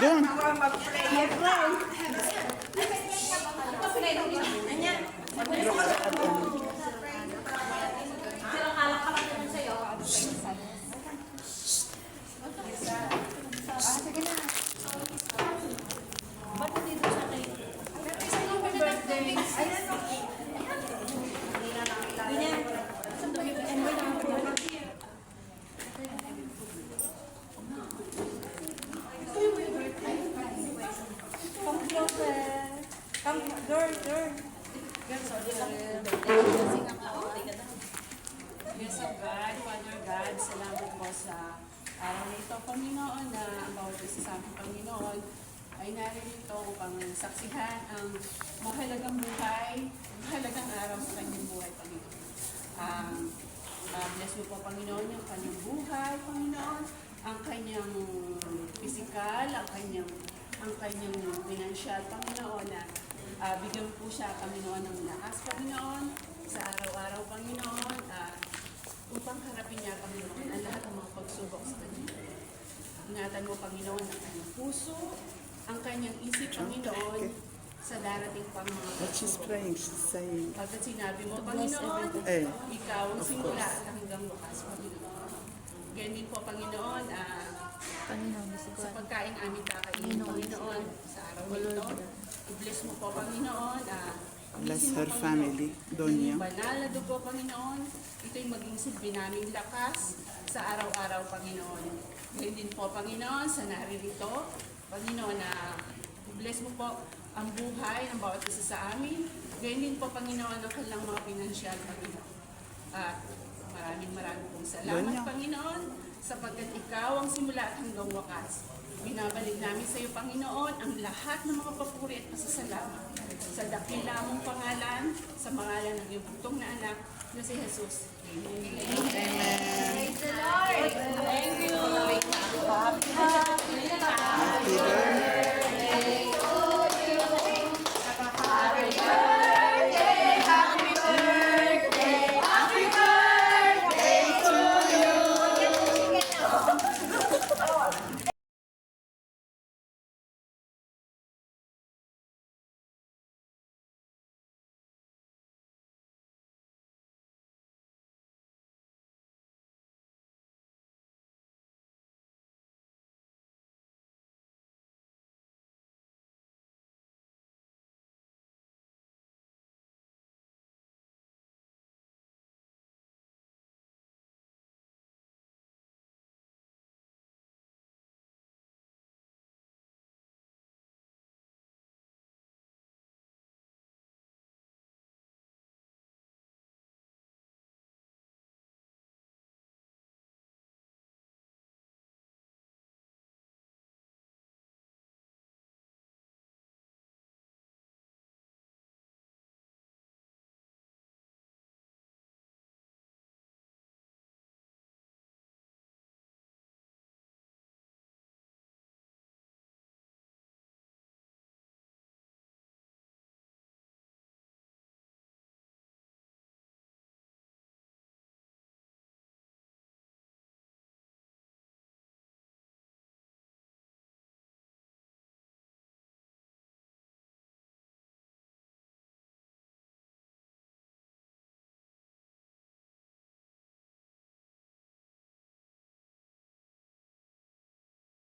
Doon. Yes, of God, Father God, salamat po sa araw na ito, Panginoon, na ang bawat isa sa aming Panginoon ay naririto upang saksihan ang mahalagang buhay, mahalagang araw sa kanyang buhay, Panginoon. Bless mo po, Panginoon, yung kanyang buhay, Panginoon, ang kanyang physical, ang kanyang financial, Panginoon, na bigyan po siya, Panginoon, ng lakas, Panginoon, sa araw-araw, Panginoon, upang harapin niya, Panginoon, ang lahat ng mga pagsubok sa kanya. Ingatan mo, Panginoon, ang kanyang puso, ang kanyang isip, Panginoon, sa darating pang mga What she's praying, she's saying, pagkat sinabi mo, Panginoon, ikaw ang simula at hanggang wakas, Panginoon. Ganyan din po, Panginoon, sa pagkain aming kakainin, Panginoon, sa araw na ito. I-bless mo po, Panginoon, bless her family, Donya. banal na dugo, Panginoon. Ito'y maging silbi naming lakas sa araw-araw, Panginoon. Ngayon din po, Panginoon, sa naririto, Panginoon, na bless mo po ang buhay ng bawat isa sa amin. Ngayon din po, Panginoon, ang kanilang mga pinansyal, Panginoon. At maraming pong salamat, Panginoon, sapagkat ikaw ang simula at hanggang wakas. Binabalik namin sa iyo, Panginoon, ang lahat ng mga papuri at pasasalamat sa dakila mong pangalan, sa pangalan ng iyong bugtong na anak na si Jesus. Amen. Amen.